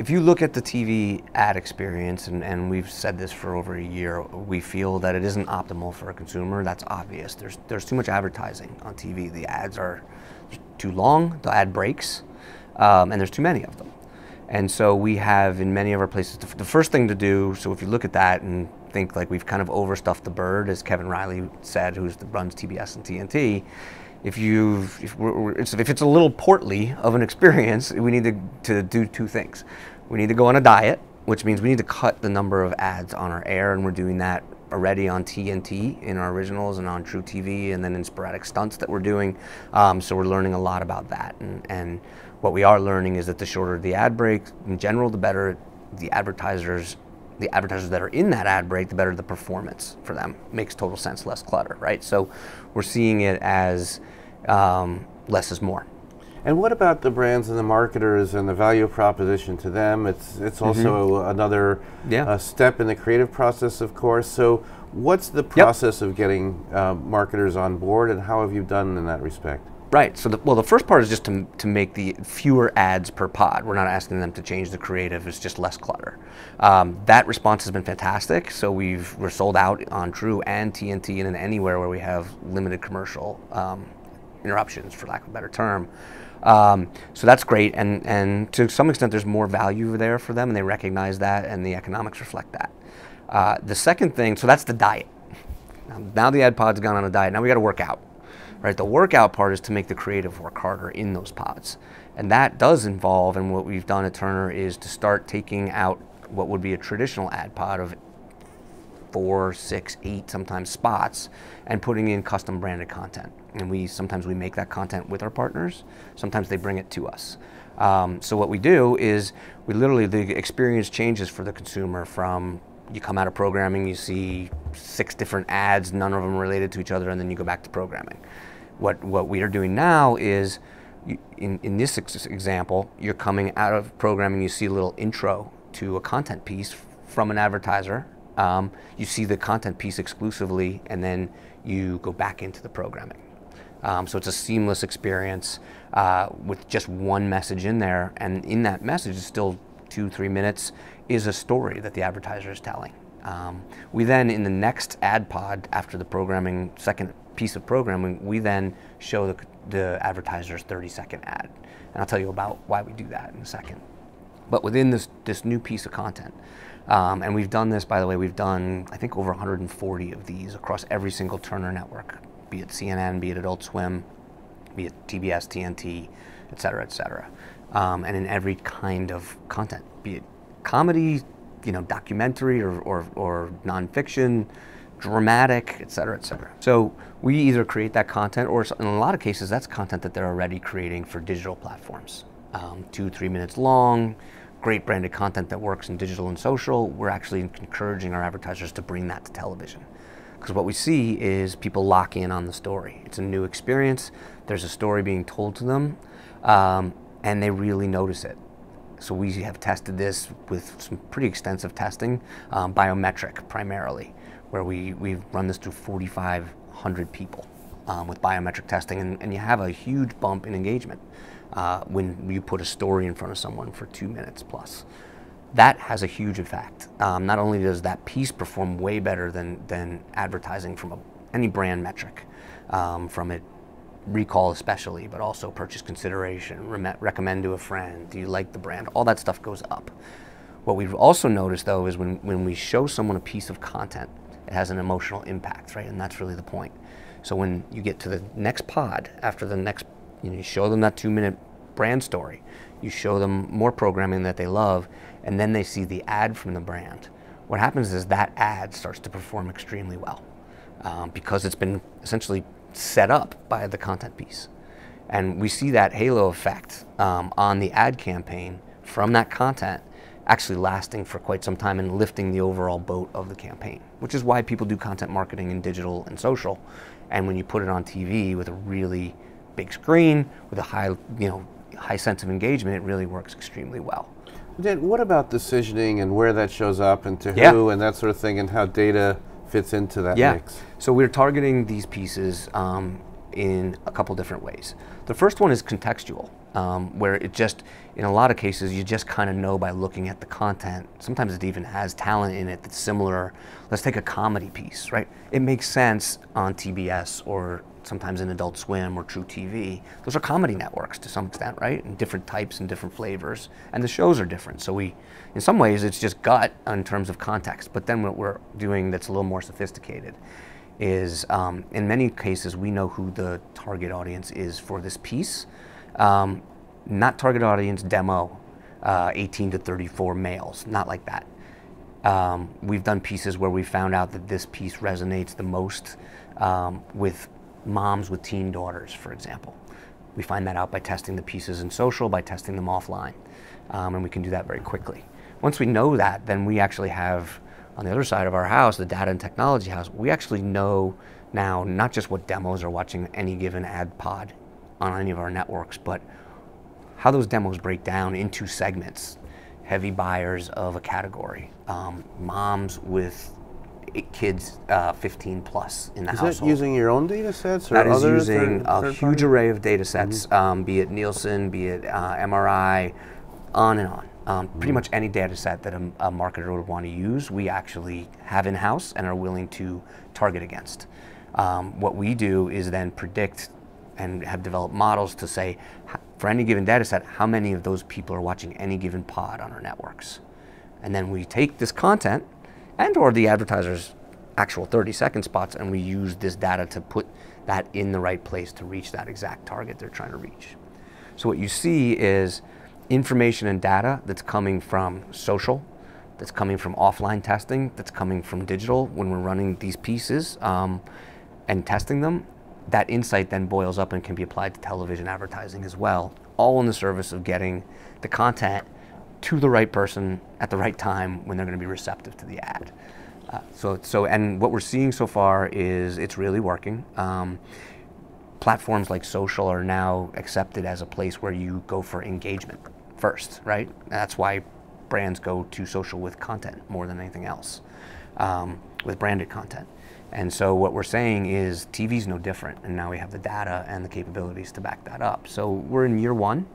if you look at the TV ad experience, and we've said this for over a year, we feel that it isn't optimal for a consumer. That's obvious. There's too much advertising on TV. The ads are too long, the ad breaks, and there's too many of them. And so we have in many of our places, the first thing to do, so if you look at that and think like we've kind of overstuffed the bird, as Kevin Riley said, who runs TBS and TNT, if it's a little portly of an experience, we need to do two things. We need to go on a diet, which means we need to cut the number of ads on our air, and we're doing that already on TNT in our originals and on True TV, and then in sporadic stunts that we're doing. So we're learning a lot about that, and what we are learning is that the shorter the ad break in general, the better the advertisers that are in that ad break, the better the performance for them. Makes total sense, less clutter, right? So we're seeing it as less is more. And what about the brands and the marketers and the value proposition to them? It's also another step in the creative process, of course. So what's the process of getting marketers on board, and how have you done in that respect? Right. So the first part is just to make the fewer ads per pod. We're not asking them to change the creative. It's just less clutter. That response has been fantastic. So we're sold out on True and TNT and in anywhere where we have limited commercial interruptions, for lack of a better term. So that's great, and to some extent there's more value there for them, and they recognize that, and the economics reflect that. The second thing, so that's the diet. Now the ad pod's gone on a diet. Now we got to work out. Right, the workout part is to make the creative work harder in those pods. And that does involve, and what we've done at Turner is to start taking out what would be a traditional ad pod of 4, 6, 8 sometimes spots, and putting in custom branded content. And sometimes we make that content with our partners, sometimes they bring it to us. So what we do is the experience changes for the consumer from you come out of programming, you see 6 different ads, none of them related to each other, and then you go back to programming. What we are doing now is, in this example, you're coming out of programming, you see a little intro to a content piece from an advertiser. You see the content piece exclusively, and then you go back into the programming. So it's a seamless experience with just one message in there, and in that message is still 2-3 minutes is a story that the advertiser is telling. We then, in the next ad pod, after the programming, second piece of programming, we then show the advertiser's 30-second ad. And I'll tell you about why we do that in a second. But within this new piece of content, and we've done this, by the way, we've done, I think, over 140 of these across every single Turner network, be it CNN, be it Adult Swim, be it TBS, TNT, et cetera, et cetera. And in every kind of content, be it comedy, documentary or nonfiction, dramatic, et cetera, et cetera. So we either create that content, or in a lot of cases, that's content that they're already creating for digital platforms. 2-3 minutes long, great branded content that works in digital and social. We're actually encouraging our advertisers to bring that to television. Because what we see is people lock in on the story. It's a new experience, there's a story being told to them, and they really notice it. So we have tested this with some pretty extensive testing, biometric primarily, where we've run this through 4,500 people with biometric testing, and you have a huge bump in engagement when you put a story in front of someone for 2 minutes plus. That has a huge effect. Not only does that piece perform way better than advertising from any brand metric, from it recall especially, but also purchase consideration, recommend to a friend, do you like the brand, all that stuff goes up. What we've also noticed though is when we show someone a piece of content, it has an emotional impact, right? And that's really the point. So when you get to the next pod, after the next, you show them that 2-minute brand story, you show them more programming that they love, and then they see the ad from the brand. What happens is that ad starts to perform extremely well because it's been essentially set up by the content piece. And we see that halo effect on the ad campaign from that content actually lasting for quite some time and lifting the overall boat of the campaign, which is why people do content marketing in digital and social. And when you put it on TV with a really big screen, with a high sense of engagement, it really works extremely well. Dan, what about decisioning and where that shows up and to who and that sort of thing, and how data fits into that mix? So we're targeting these pieces in a couple different ways. The first one is contextual. where it just, in a lot of cases, you just kind of know by looking at the content. Sometimes it even has talent in it that's similar. Let's take a comedy piece, right? It makes sense on TBS or sometimes in Adult Swim or True TV. Those are comedy networks to some extent, right? And different types and different flavors. And the shows are different. So we, in some ways, it's just gut in terms of context. But then what we're doing that's a little more sophisticated is, in many cases, we know who the target audience is for this piece. Not target audience demo, 18 to 34 males, not like that. We've done pieces where we found out that this piece resonates the most with moms with teen daughters, for example. We find that out by testing the pieces in social, by testing them offline, and we can do that very quickly. Once we know that, then we actually have, on the other side of our house, the data and technology house, we actually know now not just what demos are watching any given ad pod on any of our networks, but how those demos break down into segments. Heavy buyers of a category, moms with kids 15 plus in the household. Is that using your own data sets? Or that is other using a third huge party? array of data sets, be it Nielsen, be it MRI, on and on. Pretty much any data set that a marketer would want to use, we actually have in-house and are willing to target against. What we do is then predict and have developed models to say, for any given data set, how many of those people are watching any given pod on our networks. And then we take this content and or the advertiser's actual 30-second spots, and we use this data to put that in the right place to reach that exact target they're trying to reach. So what you see is information and data that's coming from social, that's coming from offline testing, that's coming from digital when we're running these pieces and testing them. That insight then boils up and can be applied to television advertising as well, all in the service of getting the content to the right person at the right time when they're going to be receptive to the ad. And what we're seeing so far is it's really working. Platforms like social are now accepted as a place where you go for engagement first, right? That's why brands go to social with content more than anything else, with branded content. And so what we're saying is TV's no different, and now we have the data and the capabilities to back that up. So we're in year one.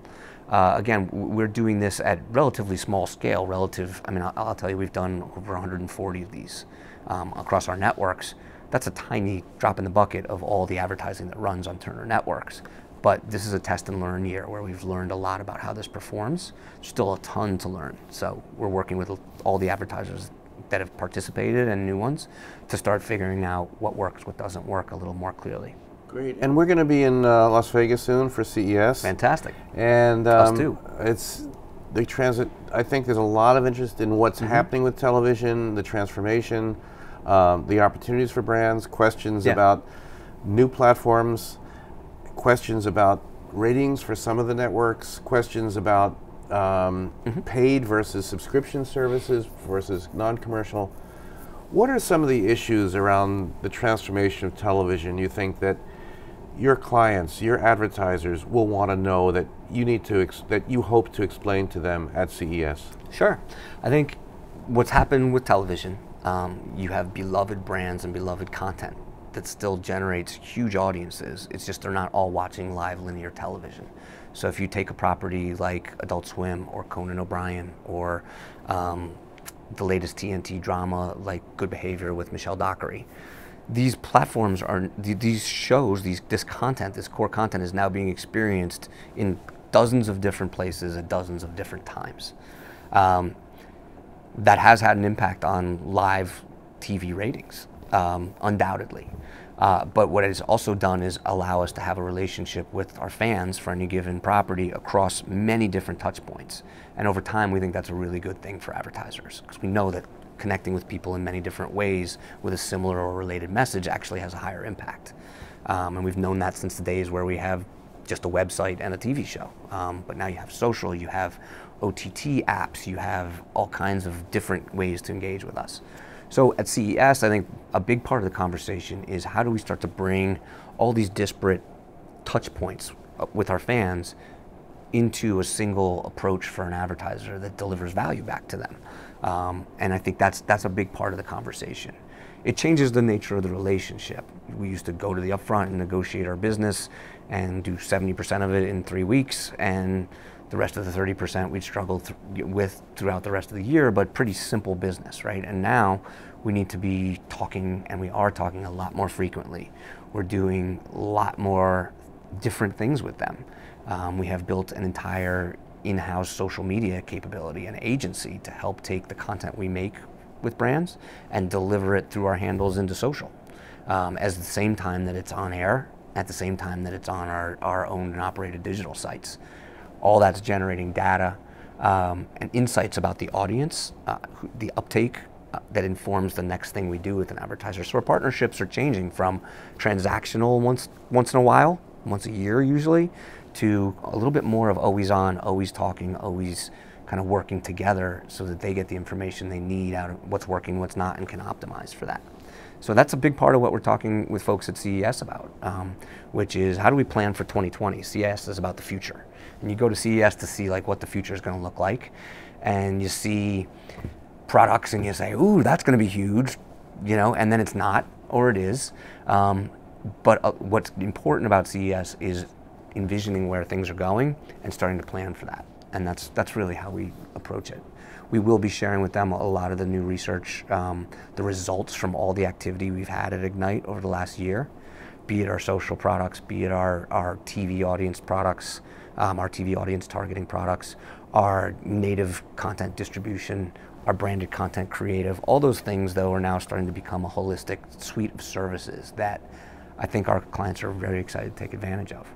Again, we're doing this at relatively small scale, I'll tell you, we've done over 140 of these across our networks. That's a tiny drop in the bucket of all the advertising that runs on Turner networks. But this is a test and learn year where we've learned a lot about how this performs. There's still a ton to learn. So we're working with all the advertisers that have participated and new ones to start figuring out what works, what doesn't work a little more clearly. Great. And we're going to be in Las Vegas soon for CES. Fantastic. And us too. It's the transit. I think there's a lot of interest in what's happening with television, the transformation, the opportunities for brands, questions about new platforms, questions about ratings for some of the networks, questions about paid versus subscription services versus non-commercial. What are some of the issues around the transformation of television you think that your clients, your advertisers will want to know that you need to, that you hope to explain to them at CES? Sure. I think what's happened with television, you have beloved brands and beloved content that still generates huge audiences. It's just they're not all watching live linear television. So if you take a property like Adult Swim or Conan O'Brien or the latest TNT drama like Good Behavior with Michelle Dockery, these platforms are, these shows, this content, this core content is now being experienced in dozens of different places at dozens of different times. That has had an impact on live TV ratings, undoubtedly. But what it has also done is allow us to have a relationship with our fans for any given property across many different touch points. And over time, we think that's a really good thing for advertisers, because we know that connecting with people in many different ways with a similar or related message actually has a higher impact. And we've known that since the days where we have just a website and a TV show. But now you have social, you have OTT apps, you have all kinds of different ways to engage with us. So at CES, I think a big part of the conversation is how do we start to bring all these disparate touch points with our fans into a single approach for an advertiser that delivers value back to them. And I think that's a big part of the conversation. it changes the nature of the relationship. We used to go to the upfront and negotiate our business and do 70% of it in 3 weeks, and the rest of the 30% we'd struggle with throughout the rest of the year, but pretty simple business, right? And now we need to be talking, and we are talking a lot more frequently. We're doing a lot more different things with them. We have built an entire in-house social media capability and agency to help take the content we make with brands and deliver it through our handles into social. At the same time that it's on air, at the same time that it's on our owned and operated digital sites. All that's generating data and insights about the audience, the uptake that informs the next thing we do with an advertiser. So our partnerships are changing from transactional once in a while, once a year usually, to a little bit more of always on, always talking, always kind of working together so that they get the information they need out of what's working, what's not, and can optimize for that. So that's a big part of what we're talking with folks at CES about, which is how do we plan for 2020? CES is about the future. And you go to CES to see like what the future is going to look like, and you see products and you say, ooh, that's going to be huge, you know, and then it's not, or it is. But what's important about CES is envisioning where things are going and starting to plan for that. And that's really how we approach it. We will be sharing with them a lot of the new research, the results from all the activity we've had at Ignite over the last year, be it our social products, be it our TV audience products, our TV audience targeting products, our native content distribution, our branded content creative. All those things, though, are now starting to become a holistic suite of services that I think our clients are very excited to take advantage of.